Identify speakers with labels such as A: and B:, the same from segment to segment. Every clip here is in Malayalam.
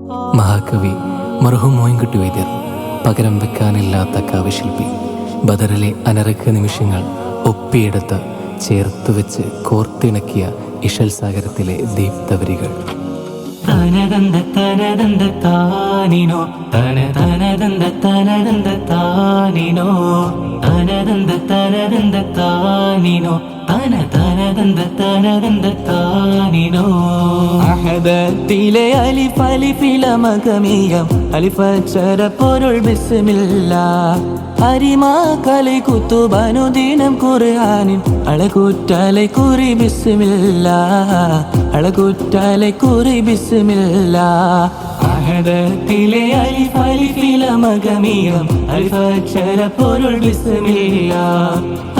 A: മഹാകവി മർഹൂം മോയിൻകുട്ടി വൈദ്യർ, പകരം വെക്കാനില്ലാത്ത കാവ്യശില്പി. ബദറിലെ അനർഘ നിമിഷങ്ങൾ ഒപ്പിയെടുത്ത് ചേർത്തുവെച്ച് കോർത്തിണക്കിയ ഇശൽ സാഗരത്തിലെ ദീപ്തവരികൾ.
B: തനതന്ത തനതന്ത താനിനോ തന തനതന്ത തനതന്ത താനിനോ തനതന്ത തനതന്ത താനിനോ തന തനതന്ത തനതന്ത താനിനോ. അഹദത്തിലെ അലിഫ് അലിഫില മകമിയം അലിഫക്ഷര പൊരുൾ ബിസ്മില്ലാ. അരിമാ കലൈ കുത്തുബനുദീനം ഖുർആനിൻ അളകുറ്റലൈ കുറി ബിസ്മില്ലാ. അളകുറ്റലൈ കുറി ബിസ്മില്ലാ. അഹദത്തിലെ അലിഫ് അലിഫില മകമിയം അലിഫക്ഷര പൊരുൾ ബിസ്മില്ലാ.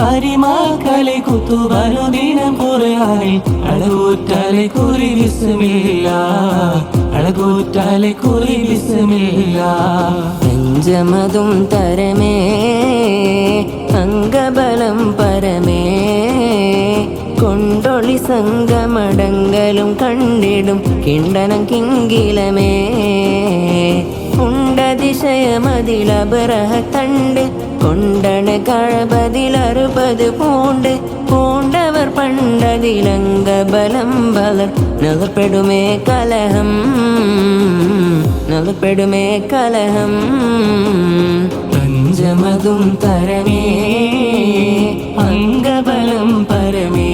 B: അരിമാ കലൈ കുത്തുബനുദീനം ഖുർആനിൻ അളകുറ്റലൈ കുറി ബിസ്മില്ലാ. അളകുറ്റലൈ കുറി ബിസ്മില്ലാ.
C: പഞ്ചമതും തരമേ അംഗബലം പരമേ കൊണ്ടൊളി സംഗമടങ്കലും കണ്ടിടും കിണ്ടനം കിങ്കിലമേ. ഉണ്ടതിശയമതിലബറഹത്തണ്ട് കൊണ്ടണ കഴപതിലറുപത് പൂണ്ട് പൂണ്ടവർ പണ്ടതിലംഗബലം വളർ നഗപ്പെടുമേ കലഹം നഗപ്പെടുമേ കലഹം. പഞ്ചമതും തരമേ അംഗബലം പരമേ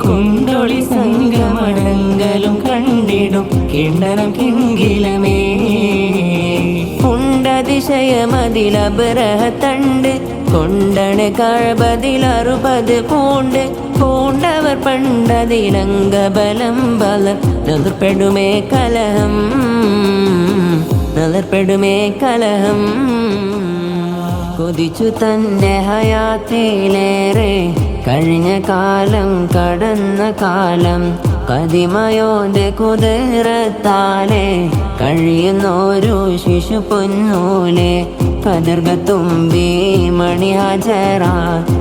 C: കൊണ്ടൊളി സംഗമടങ്കലും കണ്ടിടും കിണ്ടനം കിങ്കിലമേ. ഉണ്ടതിശയമതിലബറഹത്തണ്ട് കൊണ്ടണ കഴപതിലറുപത് പൂണ്ട് പൂണ്ടവർ പണ്ടതിലംഗബലം വളർ നഗപ്പെടുമേ കലഹം നഗപ്പെടുമേ കലഹം. കൊതിച്ചു തൻ്റെ ഹയാത്തിലേറെ കഴിഞ്ഞ കാലം കടന്ന കാലം കതിമയോന്റെ കുതിരത്താലെ കഴിയുന്നോരു ശിശു പൊന്നൂലെ. കതിർകത്തുമ്പി മണിഹാജറ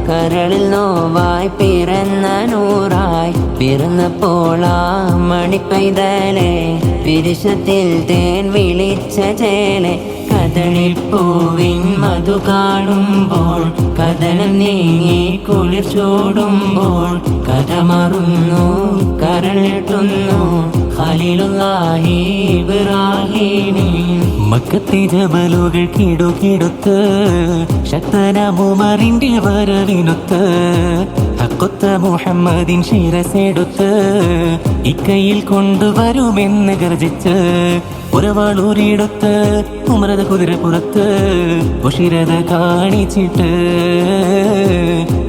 C: കരളിൽ നോവായി പിറന്ന നൂറായി പിറന്നപ്പോൾ ആ മണിപ്പൈതലെ പിരിശത്തിൽ തേൻ വിളിച്ച ചേലെ. കദളിപ്പൂവിൻ മധു കാണുമ്പോൾ കദളം നീങ്ങി കുളിർ ചൂടുമ്പോൾ കഥ മറുന്നു കരളിട്ടുന്നു ഖലീലുല്ലാഹി ഇബ്രാഹീമി. മക്കത്തെ ജബലുകൾ കിടുകിടുത്ത് ശക്തനാമുമറിന്റെ വരവിനൊത്ത് ഹക്കൊത്ത മുഹമ്മദിൻ ശിരസെടുത്ത് ഇക്കയിൽ കൊണ്ടുവരുമെന്ന് ഗർജിച്ച് ഉറവാളൂരിടത്ത് ഉമറത കുതിരപ്പുറത്ത് ഉഷിരത കാണിച്ചിട്ട്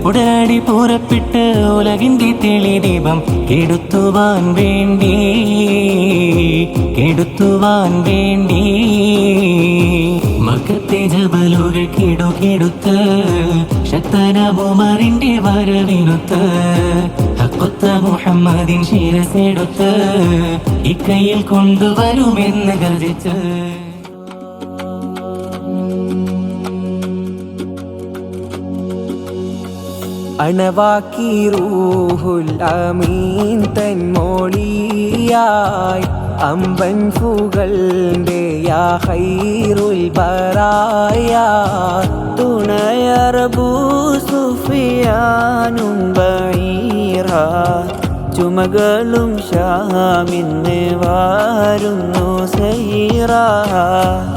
C: ഉടനടി പുറപ്പെട്ട് ഉലകിന്റെ തെളി ദീപം കെടുത്തുവാൻ വേണ്ടി കെടുത്തുവാൻ വേണ്ടി. മക്കത്തെ ജബലുകൾ കിടുകിടുത്ത് ശക്തനാമുമറിന്റെ വരവിനൊത്ത് ഹക്കൊത്ത മുഹമ്മദിൻ ശിരസെടുത്ത് ഇക്കയിൽ കൊണ്ടുവരുമെന്ന് ഗർജിച്ച്.
D: അണവാക്കി റൂഹുൽ അമീൻ തൻ മോളിയായി അമ്പൻ പുകൾന്റെ യാ ഖൈറുൽ ബറായ. തുണയറബൂ സുഫിയാനും ബഈറ ചുമകളും ഷാമിന്ന് വാരുന്നു സൈറ.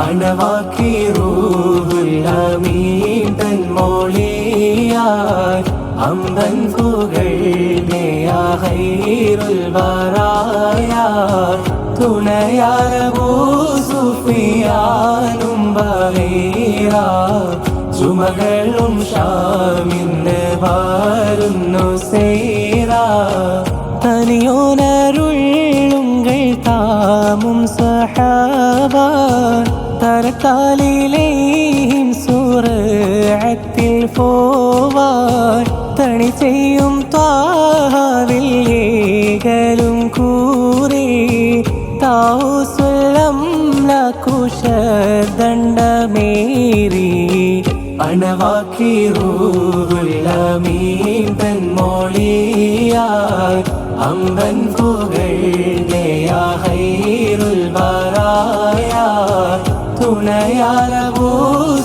B: അണവാക്കി റൂഹുൽ അമീൻ തൻ മോളിയായി അമ്പൻ പുകൾന്റെ യാ ഖൈറുൽ ബറായ. തുണയാറബൂ സുഫിയാനും ബഈറ ചുമകളും ഷാമിന്ന് വാരുന്നു സൈറ. തനിയോനരുളുങ്കൾ താമും സഹാബ തരത്താലിലേയും സൂറത്തിൽ പോവാൻ തണി ചെയ്യും ത്വാഹാവിൽ ഏകലും കൂറി താവുസുലം കുശദണ്ഡമേറി. അണവാക്കി റൂഹുൽ അമീൻ തൻ മോളിയായി അമ്പൻ പുകഴ്ന്റെ യാ ഖൈറുൽ തുണയാലബൂ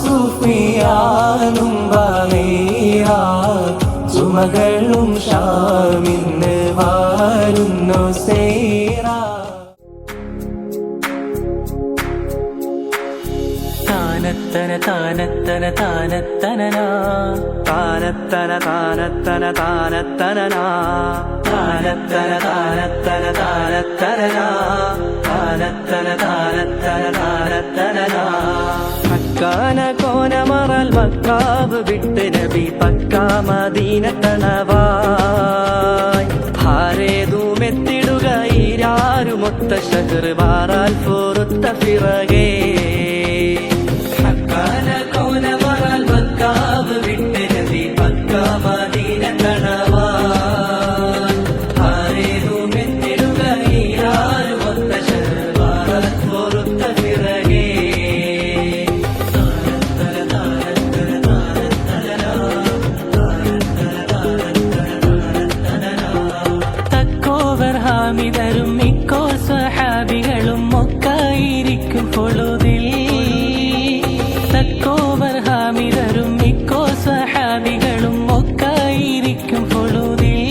B: സുഫിയാനും ബഗീറ ചുമകളും ഷാമിന്ന് വാരുന്നു സൈറ.
C: താനത്തന താനത്തന താനത്തനനാ
D: താനത്തന താനത്തന താനത്തനനാ
C: താനത്തന താനത്തന താനത്തനനാ താനത്തന താനത്തന താനത്തനനാ.
D: മക്കാന കോനമറൽ മക്കാവ് വിട്ട് നബി പക്കാ മദീനത്തണവായ് ഹാരേതുമെത്തിടുക ഈരാരുമൊത്ത ഷഹർ വാറാൽ പോറുത്ത പിറകേ.
C: മക്കാന കോനമറൽ മക്കാവ് വിട്ട് നബി പക്കാ മദീനത്തണവായ് ഹാരേതുമെത്തിടുക ഈരാരുമൊത്ത ഷഹർ വാറാൽ പോറുത്ത പിറകേ. തക്കോവർ ഹാമിദരും മിക്കോ സ്വഹാബികളും ഒക്കായിരിക്കും പൊഴുതിൽ. തക്കോവർ ഹാമിദരും മിക്കോ സ്വഹാബികളും ഒക്കായിരിക്കും പൊഴുതിൽ.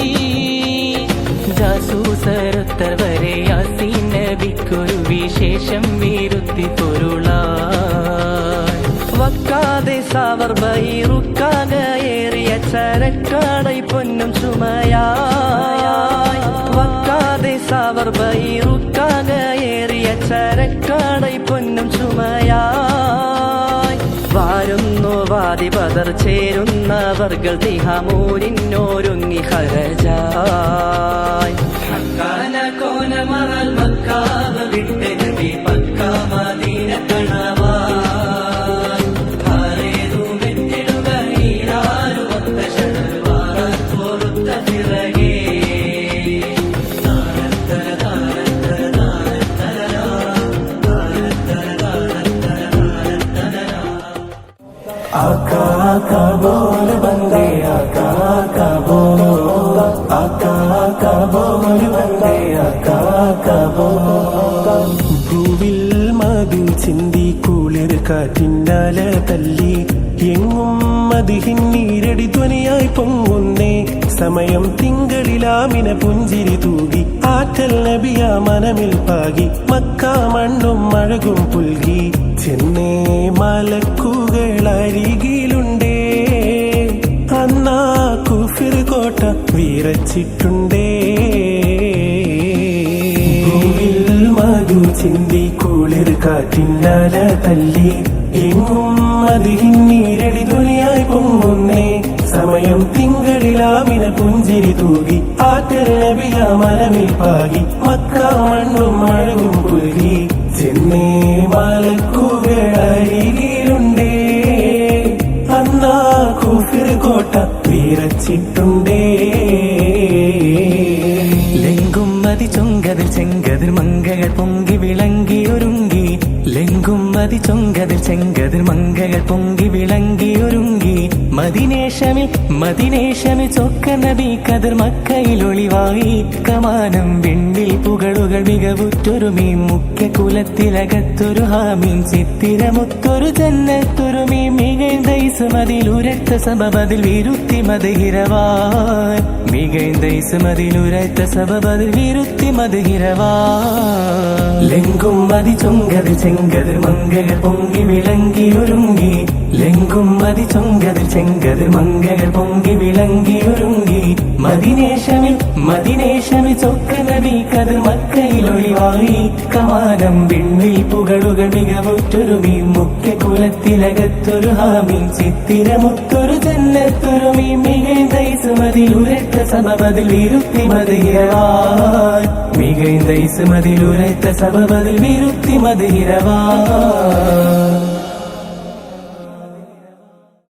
C: ജാസൂസരുത്തർ വരെ യാസീൻ നബിക്കൊരു വിശേഷം വിരുത്തി പൊരുളായി.
D: വക്കാതെ സാവർ ബൈറുക്കാകയേറിയ ചരക്കാടൈ പൊന്നും ചുമയായി. വക്കാതെ സാവർ ബൈറുക്കാകയേറിയ ചരക്കാടൈ പൊന്നും ചുമയായി. വാരുന്നു വാദി ബദർ ചേരുന്നവർകൾ തിഹമൂരിന്നോരുങ്ങി ഹരജായ്.
C: മക്കാന കോനമറൽ മക്കാവ് വിട്ട് നബി പക്കാ മദീനത്തണവായ് ഹാരേതുമെത്തിടുക ഈരാരുമൊത്ത ഷഹർ വാറാൽ പോറുത്ത പിറകേ. താനത്തന താനത്തന താനത്തനനാ താനത്തന താനത്തന താനത്തനനാ.
B: आका का बोल बंदे आका का बोल, आका का बोल बंदे आका का बोल. ഭൂവിൽ മതിൽ ചിന്തി കുളിർ കാറ്റിന്നാല തല്ലി എങ്ങും മതിഹിൻ നീരടി ധ്വനിയായി പൊങ്ങുന്നേ. സമയം തിങ്കളിലാമിന പുഞ്ചിരി തൂകി ആറ്റൽ നബിയ മനമിൽ പാകി മക്കാ മണ്ണും അഴകും പുൽകി ചെന്നേ മലക്കുകളരികിലുണ്ടേ. അന്നാ കുഫിർ കോട്ട വീറച്ചിട്ടുണ്ടേ. ഭൂവിൽ മധു ചിന്തി കുളിർ കാറ്റിന്നാല തല്ലി എങ്ങും മതിഹിൻ നീരടി ധ്വനിയായി പൊങ്ങുന്നേ. സമയം തിങ്കളിലാമിന പുഞ്ചിരി തൂകി ആറ്റൽ നബിയ മനമിൽ പാകി മക്കാ മണ്ണും അഴകും പുൽകി ചെന്നേ മലക്കുകളരികിലുണ്ടേ. അന്നാ കുഫിർ കോട്ട വീറച്ചിട്ടുണ്ടേ.
C: ലെങ്കും മതി ചൊങ്കതിൽ ചെങ്കതിർ മങ്കകൾ പൊങ്കി വിളങ്ങി ഒരുങ്ങി. ലെങ്കും മതി ചൊങ്കതിൽ ചെങ്കതിർ മങ്കകൾ പൊങ്കി വിളങ്ങി ഒരുങ്ങി. മദിനേശമിൽ ചൊക്ക നബി കതിർ മക്കയിൽ ഒളിവായി. കമാനം വെണ്ണിൽ പുകളുകൾ മികവുറ്റൊരു മീൻ മുഖ്യ കുലത്തിലകത്തൊരു ഹാമീൻ ചിത്തിരമുത്തൊരു ജന്നത്തൊരു മീൻ മികഴ്ന്ന ഇസുമതിലുരത്ത സബബതിൽ വിരുത്തി മധുഹിരവാൻ. മികഴ്ന്ന ഇസുമതിലുരത്ത സബബതിൽ വിരുത്തി മധുഹിരവാൻ.
B: ലെങ്കും മതി ചൊങ്കതിൽ ചെങ്കതിർ മങ്കകൾ പൊങ്കി വിളങ്ങി ഒരുങ്ങി. ലെങ്കും മതി ചൊങ്കതിൽ ചെങ്കതിർ മങ്കകൾ പൊങ്കി വിളങ്ങി ഒരുങ്ങി. മദിനേശമിൽ ചൊക്ക നബി കതിർ മക്കയിൽ ഒളിവായി. കമാനം വെണ്ണിൽ പുകളുകൾ മികവുറ്റൊരു മീൻ മുഖ്യ കുലത്തിലകത്തൊരു ഹാമീൻ ചിത്തിരമുത്തൊരു ജന്നത്തൊരു മീൻ മികഴ്ന്ന ഇസുമതിലുരത്ത സബബതിൽ വിരുത്തി മധുഹിരവാൻ. മികഴ്ന്ന ഇസുമതിലുരത്ത സബബതിൽ വിരുത്തി മധുഹിരവാൻ.